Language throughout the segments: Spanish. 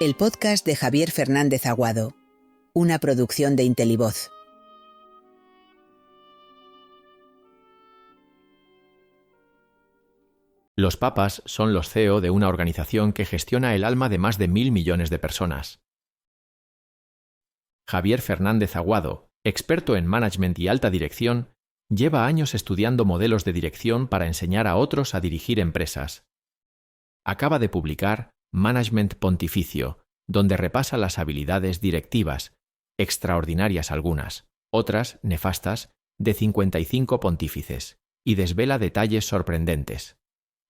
El podcast de Javier Fernández Aguado, una producción de Intelivoz. Los papas son los CEO de una organización que gestiona el alma de más de 1.000 millones de personas. Javier Fernández Aguado, experto en management y alta dirección, lleva años estudiando modelos de dirección para enseñar a otros a dirigir empresas. Acaba de publicar Management Pontificio, donde repasa las habilidades directivas, extraordinarias algunas, otras nefastas, de 55 pontífices, y desvela detalles sorprendentes.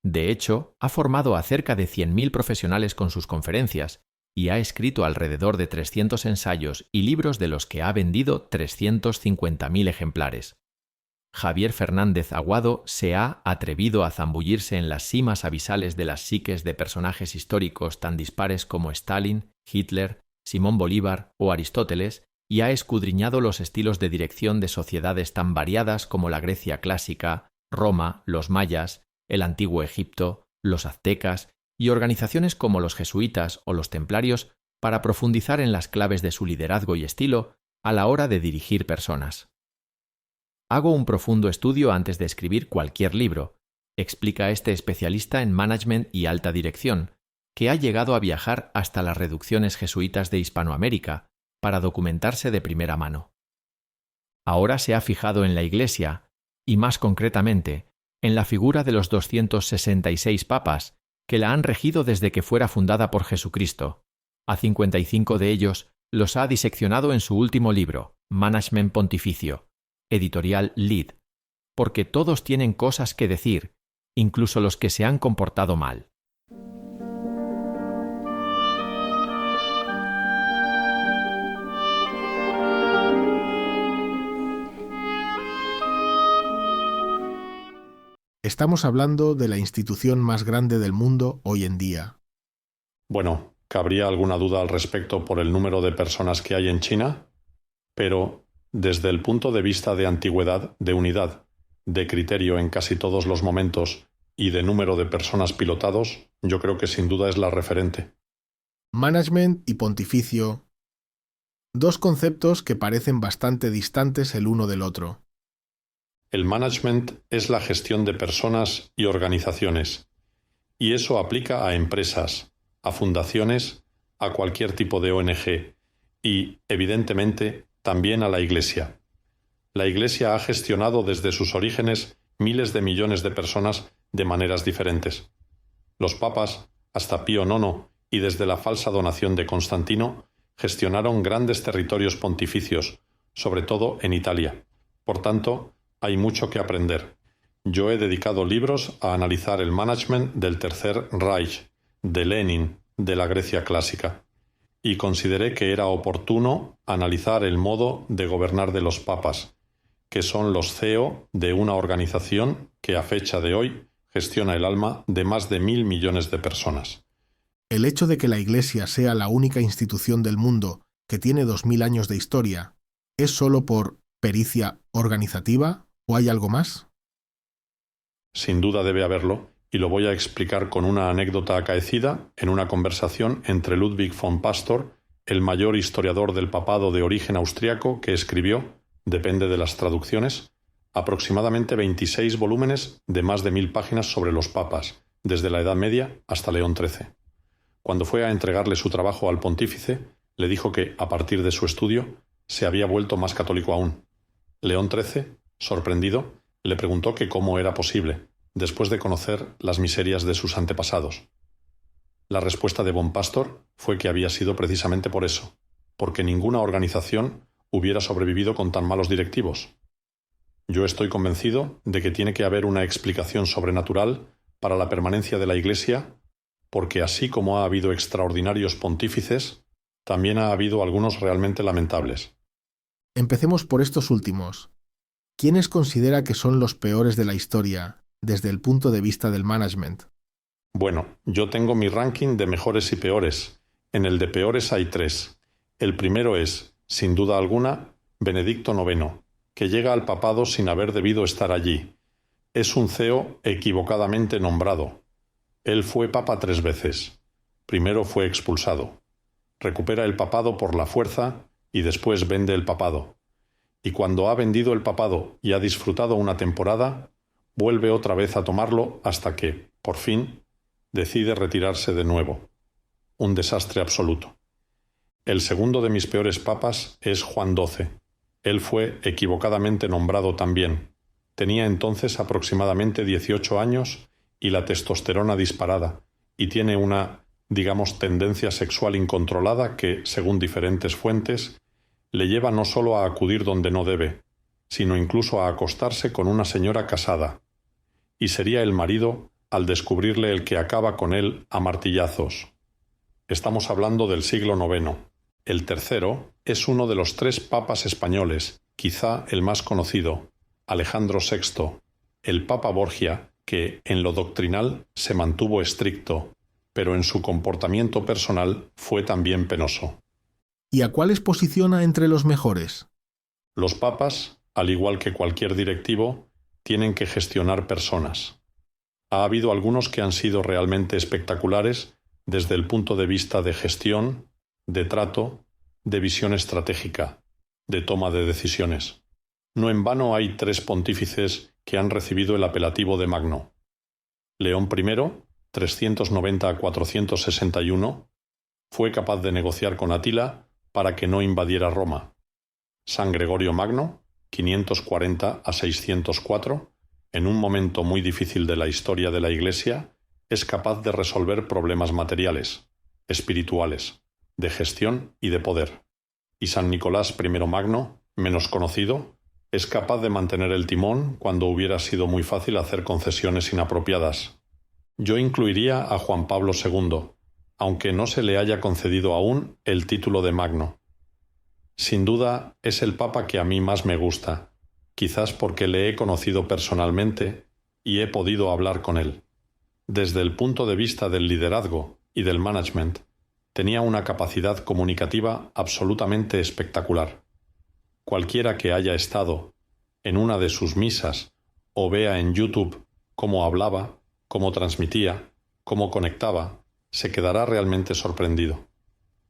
De hecho, ha formado a cerca de 100.000 profesionales con sus conferencias y ha escrito alrededor de 300 ensayos y libros de los que ha vendido 350.000 ejemplares. Javier Fernández Aguado se ha atrevido a zambullirse en las cimas abisales de las psiques de personajes históricos tan dispares como Stalin, Hitler, Simón Bolívar o Aristóteles y ha escudriñado los estilos de dirección de sociedades tan variadas como la Grecia clásica, Roma, los mayas, el antiguo Egipto, los aztecas y organizaciones como los jesuitas o los templarios para profundizar en las claves de su liderazgo y estilo a la hora de dirigir personas. Hago un profundo estudio antes de escribir cualquier libro, explica este especialista en management y alta dirección, que ha llegado a viajar hasta las reducciones jesuitas de Hispanoamérica para documentarse de primera mano. Ahora se ha fijado en la Iglesia, y más concretamente, en la figura de los 266 papas que la han regido desde que fuera fundada por Jesucristo. A 55 de ellos los ha diseccionado en su último libro, Management Pontificio, editorial Lid, porque todos tienen cosas que decir, incluso los que se han comportado mal. Estamos hablando de la institución más grande del mundo hoy en día. Bueno, cabría alguna duda al respecto por el número de personas que hay en China, pero desde el punto de vista de antigüedad, de unidad, de criterio en casi todos los momentos y de número de personas pilotados, yo creo que sin duda es la referente. Management y pontificio. Dos conceptos que parecen bastante distantes el uno del otro. El management es la gestión de personas y organizaciones, y eso aplica a empresas, a fundaciones, a cualquier tipo de ONG y, evidentemente, también a la Iglesia. La Iglesia ha gestionado desde sus orígenes miles de millones de personas de maneras diferentes. Los papas, hasta Pío IX y desde la falsa donación de Constantino, gestionaron grandes territorios pontificios, sobre todo en Italia. Por tanto, hay mucho que aprender. Yo he dedicado libros a analizar el management del Tercer Reich, de Lenin, de la Grecia clásica, y consideré que era oportuno analizar el modo de gobernar de los papas, que son los CEO de una organización que a fecha de hoy gestiona el alma de más de 1.000 millones de personas. El hecho de que la Iglesia sea la única institución del mundo que tiene 2000 años de historia, ¿es solo por pericia organizativa o hay algo más? Sin duda debe haberlo, y lo voy a explicar con una anécdota acaecida en una conversación entre Ludwig von Pastor, el mayor historiador del papado de origen austriaco que escribió, depende de las traducciones, aproximadamente 26 volúmenes de más de 1.000 páginas sobre los papas, desde la Edad Media hasta León XIII. Cuando fue a entregarle su trabajo al pontífice, le dijo que, a partir de su estudio, se había vuelto más católico aún. León XIII, sorprendido, le preguntó que cómo era posible, después de conocer las miserias de sus antepasados. La respuesta de von Pastor fue que había sido precisamente por eso, porque ninguna organización hubiera sobrevivido con tan malos directivos. Yo estoy convencido de que tiene que haber una explicación sobrenatural para la permanencia de la Iglesia, porque así como ha habido extraordinarios pontífices, también ha habido algunos realmente lamentables. Empecemos por estos últimos. ¿Quiénes considera que son los peores de la historia desde el punto de vista del management? Bueno, yo tengo mi ranking de mejores y peores. En el de peores hay 3. El primero es, sin duda alguna, Benedicto IX, que llega al papado sin haber debido estar allí. Es un CEO equivocadamente nombrado. Él fue papa 3 veces. Primero fue expulsado. recupera el papado por la fuerza y después vende el papado. Y cuando ha vendido el papado y ha disfrutado una temporada, vuelve otra vez a tomarlo hasta que, por fin, decide retirarse de nuevo. Un desastre absoluto. El segundo de mis peores papas es Juan XII. Él fue equivocadamente nombrado también. Tenía entonces aproximadamente 18 años y la testosterona disparada, y tiene una, digamos, tendencia sexual incontrolada que, según diferentes fuentes, le lleva no solo a acudir donde no debe, sino incluso a acostarse con una señora casada. Y sería el marido al descubrirle el que acaba con él a martillazos. Estamos hablando del siglo IX. El tercero es uno de los 3 papas españoles, quizá el más conocido, Alejandro VI, el Papa Borgia, que en lo doctrinal se mantuvo estricto, pero en su comportamiento personal fue también penoso. ¿Y a cuáles posiciona entre los mejores? Los papas, al igual que cualquier directivo, tienen que gestionar personas. Ha habido algunos que han sido realmente espectaculares desde el punto de vista de gestión, de trato, de visión estratégica, de toma de decisiones. No en vano hay 3 pontífices que han recibido el apelativo de Magno. León I, 390 a 461, fue capaz de negociar con Atila para que no invadiera Roma. San Gregorio Magno, 540 a 604, en un momento muy difícil de la historia de la Iglesia, es capaz de resolver problemas materiales, espirituales, de gestión y de poder. Y San Nicolás I Magno, menos conocido, es capaz de mantener el timón cuando hubiera sido muy fácil hacer concesiones inapropiadas. Yo incluiría a Juan Pablo II, aunque no se le haya concedido aún el título de Magno. Sin duda es el Papa que a mí más me gusta, quizás porque le he conocido personalmente y he podido hablar con él. Desde el punto de vista del liderazgo y del management, tenía una capacidad comunicativa absolutamente espectacular. Cualquiera que haya estado en una de sus misas o vea en YouTube cómo hablaba, cómo transmitía, cómo conectaba, se quedará realmente sorprendido.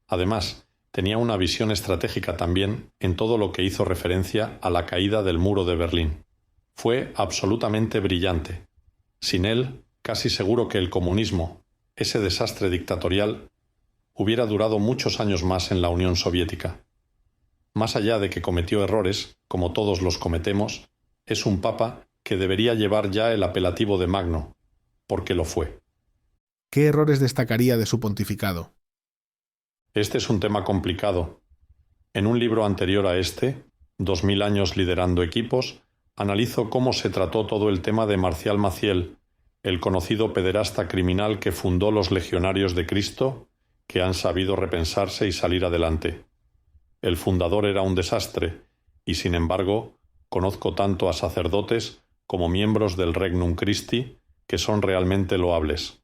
Además, tenía una visión estratégica también en todo lo que hizo referencia a la caída del muro de Berlín. Fue absolutamente brillante. Sin él, casi seguro que el comunismo, ese desastre dictatorial, hubiera durado muchos años más en la Unión Soviética. Más allá de que cometió errores, como todos los cometemos, es un papa que debería llevar ya el apelativo de Magno, porque lo fue. ¿Qué errores destacaría de su pontificado? Este es un tema complicado. En un libro anterior a este, 2000 años liderando equipos, analizo cómo se trató todo el tema de Marcial Maciel, el conocido pederasta criminal que fundó los Legionarios de Cristo, que han sabido repensarse y salir adelante. El fundador era un desastre, y sin embargo, conozco tanto a sacerdotes como miembros del Regnum Christi que son realmente loables.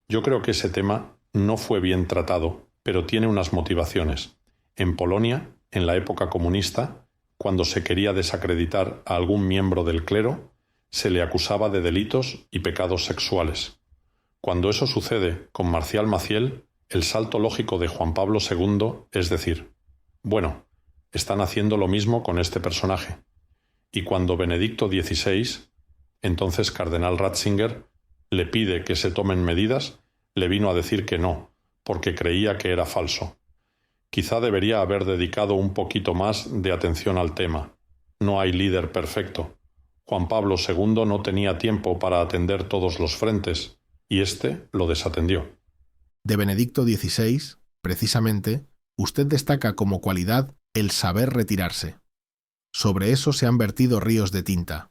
Yo creo que ese tema no fue bien tratado, pero tiene unas motivaciones. En Polonia, en la época comunista, cuando se quería desacreditar a algún miembro del clero, se le acusaba de delitos y pecados sexuales. Cuando eso sucede con Marcial Maciel, el salto lógico de Juan Pablo II es decir, bueno, están haciendo lo mismo con este personaje. Y cuando Benedicto XVI, entonces cardenal Ratzinger, le pide que se tomen medidas, le vino a decir que no, porque creía que era falso. Quizá debería haber dedicado un poquito más de atención al tema. No hay líder perfecto. Juan Pablo II no tenía tiempo para atender todos los frentes, y éste lo desatendió. De Benedicto XVI, precisamente, usted destaca como cualidad el saber retirarse. Sobre eso se han vertido ríos de tinta.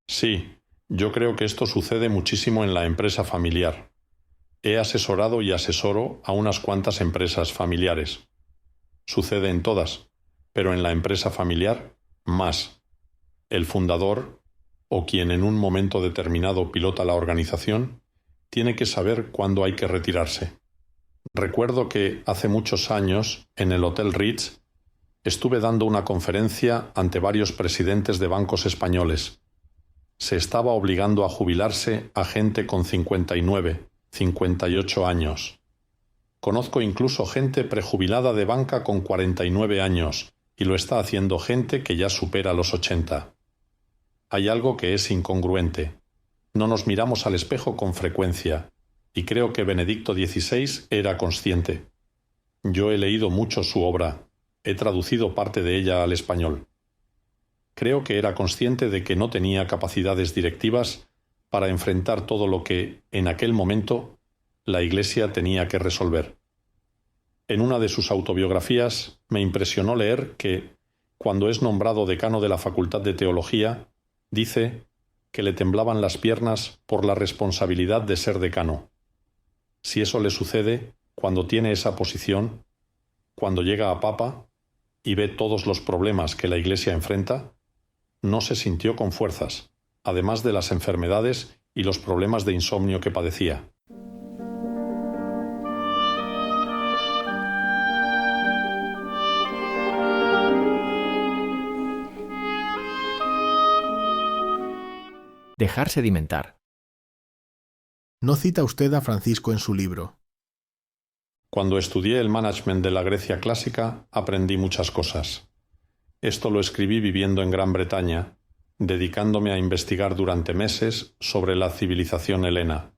Sí, yo creo que esto sucede muchísimo en la empresa familiar. He asesorado y asesoro a unas cuantas empresas familiares. Sucede en todas, pero en la empresa familiar, más. El fundador, o quien en un momento determinado pilota la organización, tiene que saber cuándo hay que retirarse. Recuerdo que hace muchos años, en el Hotel Ritz, estuve dando una conferencia ante varios presidentes de bancos españoles. Se estaba obligando a jubilarse a gente con 59, 58 años. Conozco incluso gente prejubilada de banca con 49 años, y lo está haciendo gente que ya supera los 80. Hay algo que es incongruente. No nos miramos al espejo con frecuencia, y creo que Benedicto XVI era consciente. Yo he leído mucho su obra, he traducido parte de ella al español. Creo que era consciente de que no tenía capacidades directivas para enfrentar todo lo que, en aquel momento, la Iglesia tenía que resolver. En una de sus autobiografías me impresionó leer que, cuando es nombrado decano de la Facultad de Teología, dice que le temblaban las piernas por la responsabilidad de ser decano. Si eso le sucede cuando tiene esa posición, cuando llega a papa y ve todos los problemas que la Iglesia enfrenta, no se sintió con fuerzas, además de las enfermedades y los problemas de insomnio que padecía. Dejar sedimentar. No cita usted a Francisco en su libro. Cuando estudié el management de la Grecia clásica, aprendí muchas cosas. Esto lo escribí viviendo en Gran Bretaña, dedicándome a investigar durante meses sobre la civilización helena.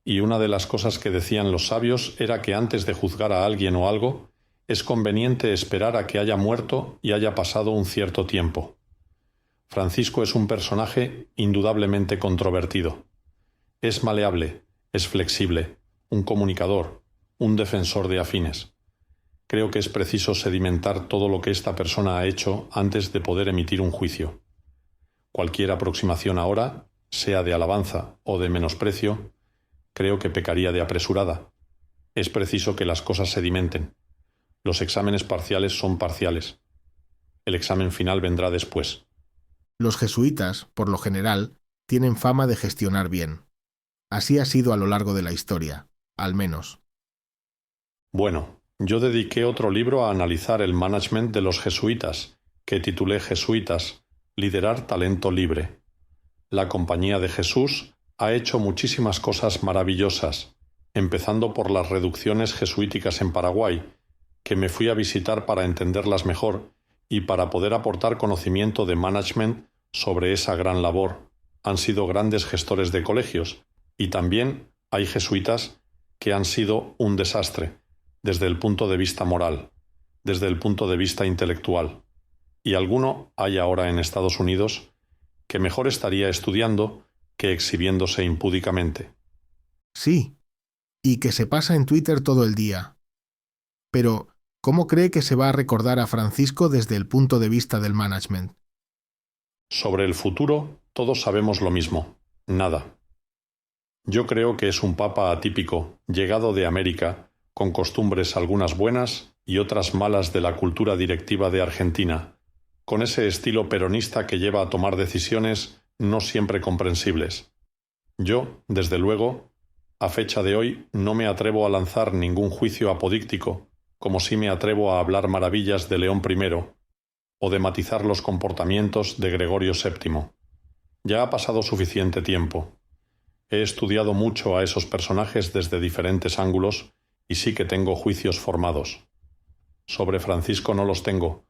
Y una de las cosas que decían los sabios era que antes de juzgar a alguien o algo, es conveniente esperar a que haya muerto y haya pasado un cierto tiempo. Francisco es un personaje indudablemente controvertido. Es maleable, es flexible, un comunicador, un defensor de afines. Creo que es preciso sedimentar todo lo que esta persona ha hecho antes de poder emitir un juicio. Cualquier aproximación ahora, sea de alabanza o de menosprecio, creo que pecaría de apresurada. Es preciso que las cosas sedimenten. Los exámenes parciales son parciales. El examen final vendrá después. Los jesuitas, por lo general, tienen fama de gestionar bien. Así ha sido a lo largo de la historia, al menos. Bueno, yo dediqué otro libro a analizar el management de los jesuitas, que titulé Jesuitas, liderar talento libre. La Compañía de Jesús ha hecho muchísimas cosas maravillosas, empezando por las reducciones jesuíticas en Paraguay, que me fui a visitar para entenderlas mejor y para poder aportar conocimiento de management sobre esa gran labor. Han sido grandes gestores de colegios, y también hay jesuitas que han sido un desastre, desde el punto de vista moral, desde el punto de vista intelectual. Y alguno hay ahora en Estados Unidos que mejor estaría estudiando que exhibiéndose impúdicamente. Sí, y que se pasa en Twitter todo el día. Pero, ¿cómo cree que se va a recordar a Francisco desde el punto de vista del management? Sobre el futuro, todos sabemos lo mismo, nada. Yo creo que es un papa atípico, llegado de América, con costumbres algunas buenas y otras malas de la cultura directiva de Argentina, con ese estilo peronista que lleva a tomar decisiones no siempre comprensibles. Yo, desde luego, a fecha de hoy no me atrevo a lanzar ningún juicio apodíctico, como sí me atrevo a hablar maravillas de León I, o de matizar los comportamientos de Gregorio VII. Ya ha pasado suficiente tiempo. He estudiado mucho a esos personajes desde diferentes ángulos y sí que tengo juicios formados. Sobre Francisco no los tengo,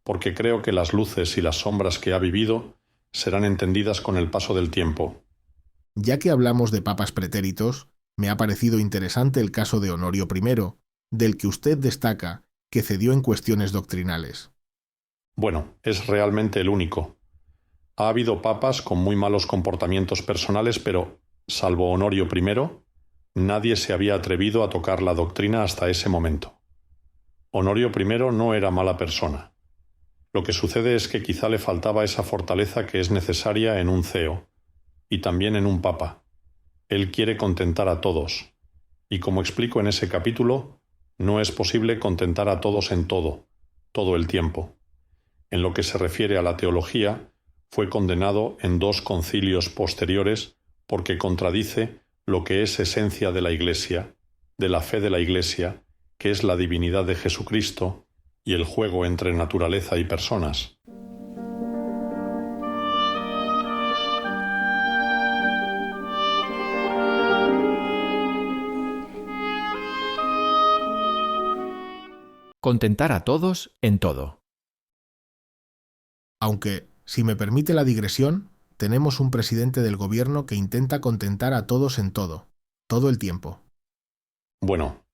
porque creo que las luces y las sombras que ha vivido serán entendidas con el paso del tiempo. Ya que hablamos de papas pretéritos, me ha parecido interesante el caso de Honorio I, del que usted destaca que cedió en cuestiones doctrinales. Bueno, es realmente el único. Ha habido papas con muy malos comportamientos personales, pero, salvo Honorio I, nadie se había atrevido a tocar la doctrina hasta ese momento. Honorio I no era mala persona. Lo que sucede es que quizá le faltaba esa fortaleza que es necesaria en un CEO, y también en un papa. Él quiere contentar a todos, y como explico en ese capítulo, no es posible contentar a todos en todo el tiempo. En lo que se refiere a la teología, fue condenado en 2 concilios posteriores porque contradice lo que es esencia de la Iglesia, de la fe de la Iglesia, que es la divinidad de Jesucristo y el juego entre naturaleza y personas. Contentar a todos en todo. Aunque, si me permite la digresión, tenemos un presidente del gobierno que intenta contentar a todos en todo el tiempo. Bueno,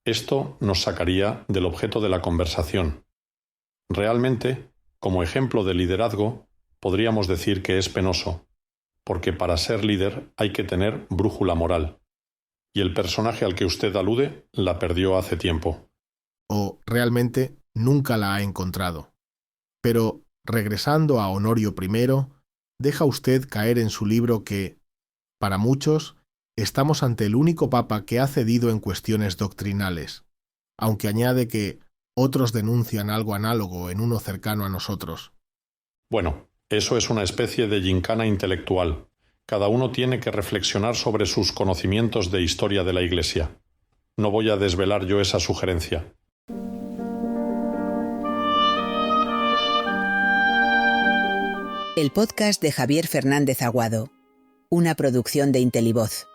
esto nos sacaría del objeto de la conversación. Realmente, como ejemplo de liderazgo, podríamos decir que es penoso, porque para ser líder hay que tener brújula moral. Y el personaje al que usted alude la perdió hace tiempo. O realmente nunca la ha encontrado. Pero, regresando a Honorio I, deja usted caer en su libro que, para muchos, estamos ante el único papa que ha cedido en cuestiones doctrinales, aunque añade que otros denuncian algo análogo en uno cercano a nosotros. Bueno, eso es una especie de gincana intelectual. Cada uno tiene que reflexionar sobre sus conocimientos de historia de la Iglesia. No voy a desvelar yo esa sugerencia. El podcast de Javier Fernández Aguado, una producción de Intelivoz.